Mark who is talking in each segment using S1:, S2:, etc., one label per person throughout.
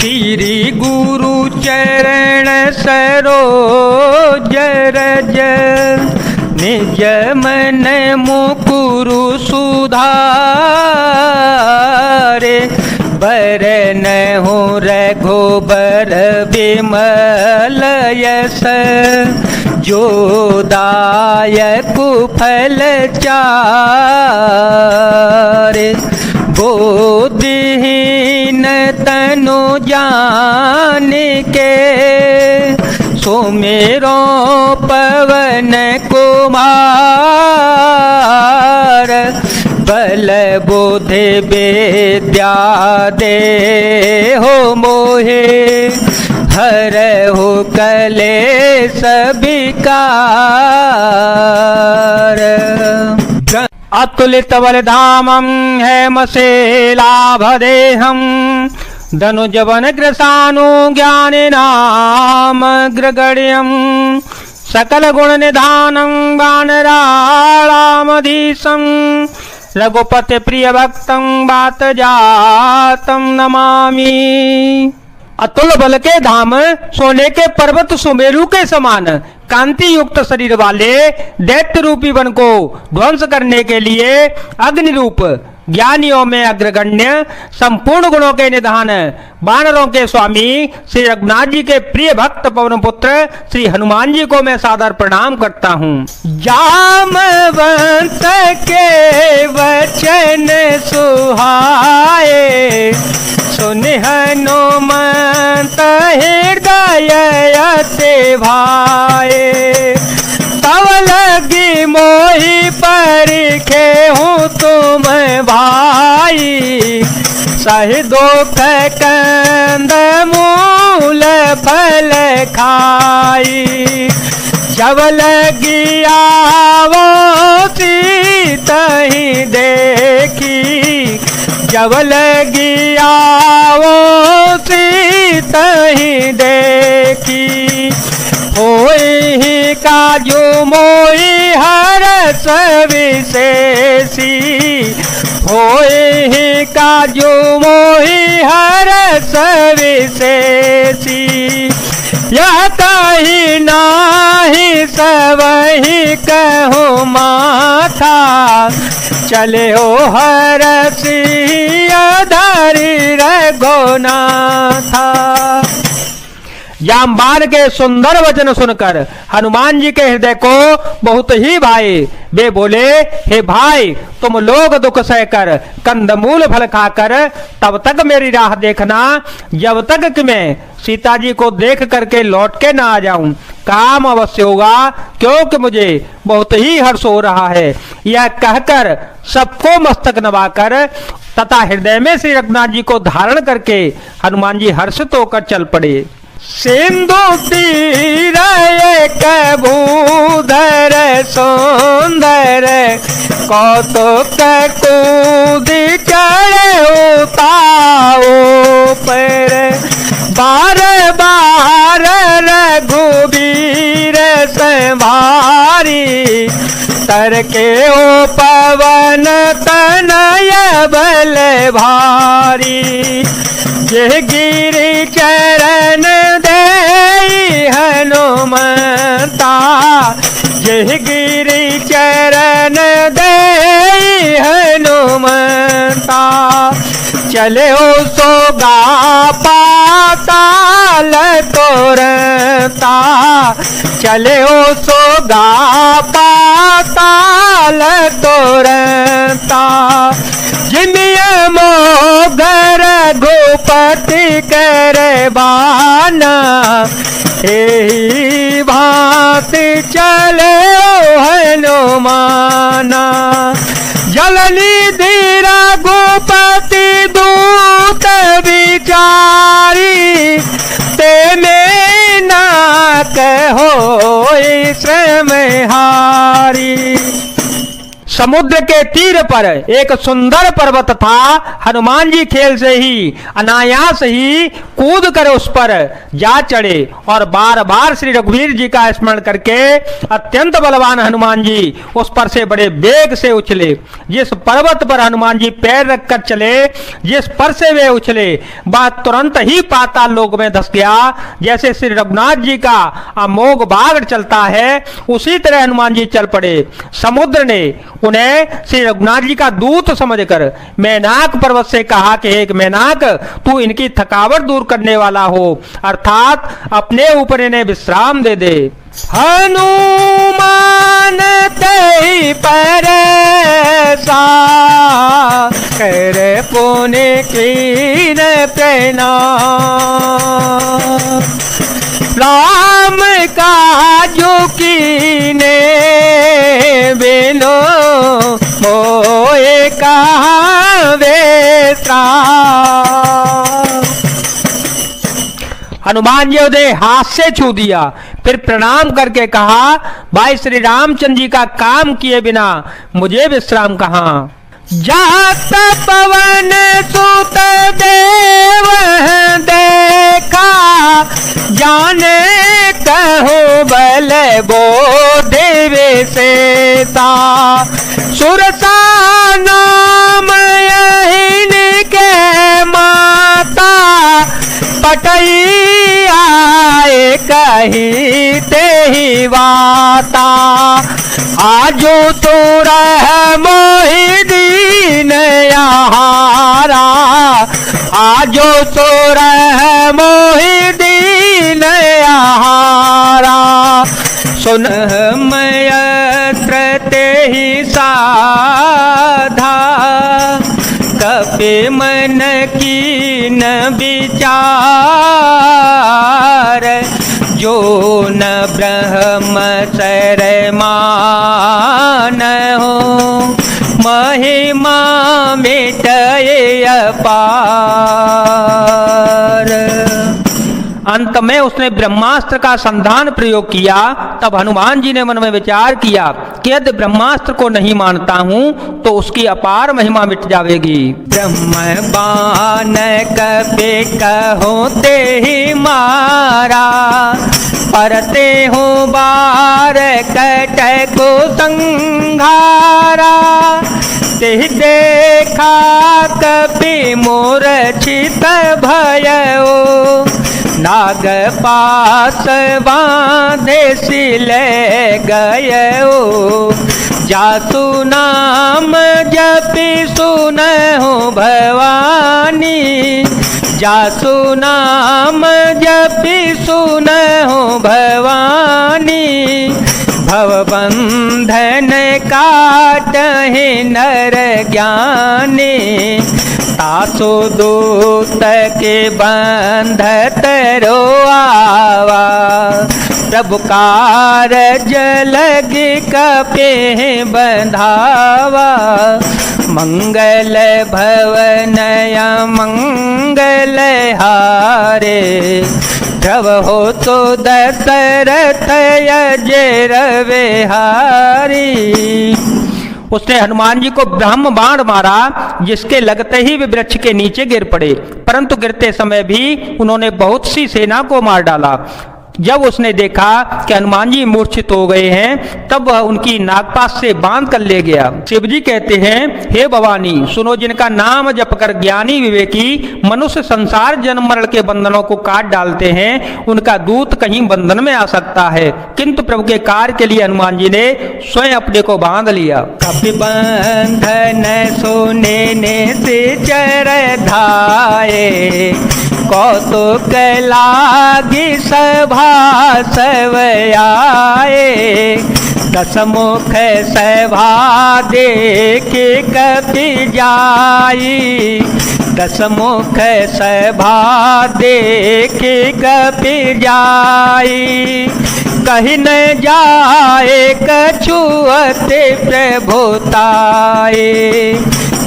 S1: श्री गुरु चरण सरोज रज निज मन मुकुरु सुधारे बरन हो रघुबर विमल यस जो दायक फल चारे बोधिहीन तनु जान के सुमेरो पवन कुमार बल बुद्धि विद्या दे हो मोहे हर हो कलेश विकार अतुलित बलधामं हेमशेलाभदेहं धनुजवनग्रसानु ज्ञानेनामग्रगण्यं सकल गुण निधानं वानराणामधीशं रघुपति प्रिय भक्तं बात जातं नमामि। अतुल बल के धाम सोने के पर्वत सुमेरु के समान कांति युक्त शरीर वाले दैत्य रूपी वन को ध्वंस करने के लिए अग्नि रूप ज्ञानियों में अग्रगण्य संपूर्ण गुणों के निधान वानरों के स्वामी श्री रघुनाथ जी के प्रिय भक्त पवन पुत्र श्री हनुमान जी को मैं सादर प्रणाम करता हूँ। जामवंत के वचन सुहाए सुन हनुमंत हृदय अति भाए तव लगी मोहि परिखे हूँ तुम भाई सही दुख कंद मूल फल खाई जब लगी आवो सीतहि देखी जब लगी आवो सीतहि देखी होई काजू मोई हरस विशेषी होई काजू मोही हरस विशेषी यह कही नाही सबही कहूँ माथा चले हो हरसिया धरी रघुनाथा। जामवान के सुंदर वचन सुनकर हनुमान जी के हृदय को बहुत ही भाई वे बोले, हे भाई तुम लोग दुख सहकर कंदमूल फल खाकर तब तक मेरी राह देखना जब तक कि मैं सीता जी को देख करके लौट के ना आ जाऊं। काम अवश्य होगा क्योंकि मुझे बहुत ही हर्ष हो रहा है। यह कहकर सबको मस्तक नवाकर तथा हृदय में श्री रघुनाथ जी को धारण करके हनुमान जी हर्षित होकर चल पड़े। सिंधु तीर एक भूधर सुंदर कौतुक कूदी चढ़े उताओ पर बार बार रघुबीर संभारी तर के ओ पवन तनय बल भारी यह गिरि चरण दे हनुमंता यह गिरि चरण दे हनुमंता चले हो सोगा पाताल तोरता चले हो सोगा पाताल तोरता जिमिया मोगर गोपति कर बाना यही भांति चले हनुमाना जलनी धीरा गोपति दूत विचारी ते में ना कहो श्रम हारी। समुद्र के तीर पर एक सुंदर पर्वत था। हनुमान जी खेल से ही अनायास ही कूद कर उस पर जा चढ़े और बार बार श्री रघुवीर जी का स्मरण करके अत्यंत बलवान हनुमान जी उस पर से बड़े वेग से उछले। जिस पर्वत पर हनुमान जी पैर रखकर चले, जिस पर से वे उछले, वह तुरंत ही पाताल लोक में धस गया। जैसे श्री रघुनाथ जी का अमोघ बाग चलता है, उसी तरह हनुमान जी चल पड़े। समुद्र ने उन्हें श्री रघुनाथ जी का दूत समझकर मैनाक पर्वत से कहा कि एक मैनाक, तू इनकी थकावट दूर करने वाला हो, अर्थात अपने ऊपर इन्हें विश्राम दे दे। हनुमान तै पर कर पुण्य कीन प्रणाम, राम का जो कीने बिनो मोए कहाँ वेत्रा। हनुमान जी ने हाथ से छू दिया, फिर प्रणाम करके कहा, भाई श्री रामचंद्र जी का काम किए बिना मुझे विश्राम कहाँ। जात पवन सुत देव देखा, जाने कहो बल बोधे विशेषा। सुरसा नाम यही के माता, पटई आए कही ते ही वाता। आजो तो रह मोहि दीन यारा, आजो तो रह मोहि दीन यारा। सुन मयत्र ते ही साधा, कपि मन की न विचार। जो न ब्रह्म सर मान हो, महिमा मिटय अपार। अंत में उसने ब्रह्मास्त्र का संधान प्रयोग किया। तब हनुमान जी ने मन में विचार किया कि यदि ब्रह्मास्त्र को नहीं मानता हूं तो उसकी अपार महिमा मिट जाएगी। ब्रह्म बाण कपि कहो ते ही मारा, परते हो बार कट को संघारा। ते देखा कपि मूर्छित भयो, नाग पास बांधे सिले गयो। जासु नाम जपि सुनहु भवानी, जासु नाम जपि सुनहु भवानी। भवबंधन काटहि नर ज्ञानी, तासु दूत के बंधत रोआवा। प्रभु कारज लगी कपि बंधावा, मंगल भवनय मंगल हारे। प्रभ हो तो दशरथ अजर विहारी। उसने हनुमान जी को ब्रह्म बाण मारा, जिसके लगते ही वे वृक्ष के नीचे गिर पड़े, परंतु गिरते समय भी उन्होंने बहुत सी सेना को मार डाला। जब उसने देखा कि हनुमान जी मूर्छित हो गए हैं, तब वह उनकी नागपाश से बांध कर ले गया। शिव जी कहते हैं, हे भवानी सुनो, जिनका नाम जप कर ज्ञानी विवेकी मनुष्य संसार जन्म मरण के बंधनों को काट डालते हैं, उनका दूत कहीं बंधन में आ सकता है, किंतु प्रभु के कार्य के लिए हनुमान जी ने स्वयं अपने को बांध लिया। कपि बंधन सोने ने से चर धाये, कौतुक लागी सभा सब आए। दसमुख सभा देख कपि जाई, दसमुख सभा देख कपि जाई। कहीं न जाए कछुअते प्रभुताए,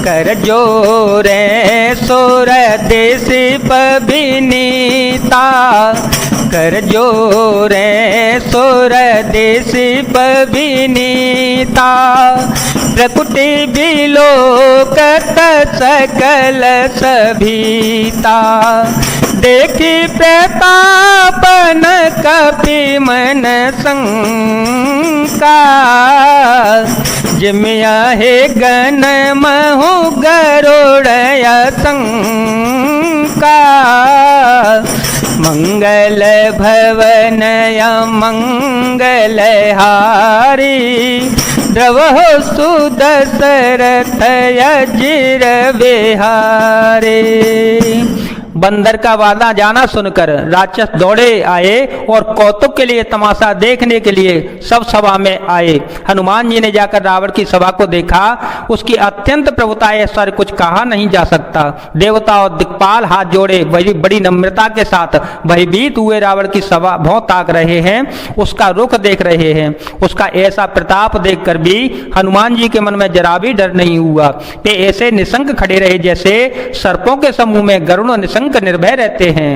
S1: कर जोरे सोर देश पबिनीता, कर जोरे सोर देश पबिनीता, प्रकृति बिलोकत सकल सभीता, देखी प्रतापन कपि मन शंका, जिमिया हे गण महु गरुड़ शंका, मंगल भवन मंगल हारी, द्रवहु सुदशरथ अजिर बिहारी। बंदर का वादा जाना सुनकर राक्षस दौड़े आए और कौतुक के लिए, तमाशा देखने के लिए सब सभा में आए। हनुमान जी ने जाकर रावण की सभा को देखा, उसकी अत्यंत प्रभुता ऐश्वर्य कुछ कहा नहीं जा सकता। देवता और दिक्पाल हाथ जोड़े बड़ी नम्रता के साथ भयभीत हुए रावण की सभा भौं ताक रहे हैं, उसका रुख देख रहे हैं। उसका ऐसा प्रताप देखकर भी हनुमान जी के मन में जरा भी डर नहीं हुआ। वे ऐसे निशंक खड़े रहे जैसे सर्पों के समूह में गरुड़ निशंक निर्भय रहते हैं।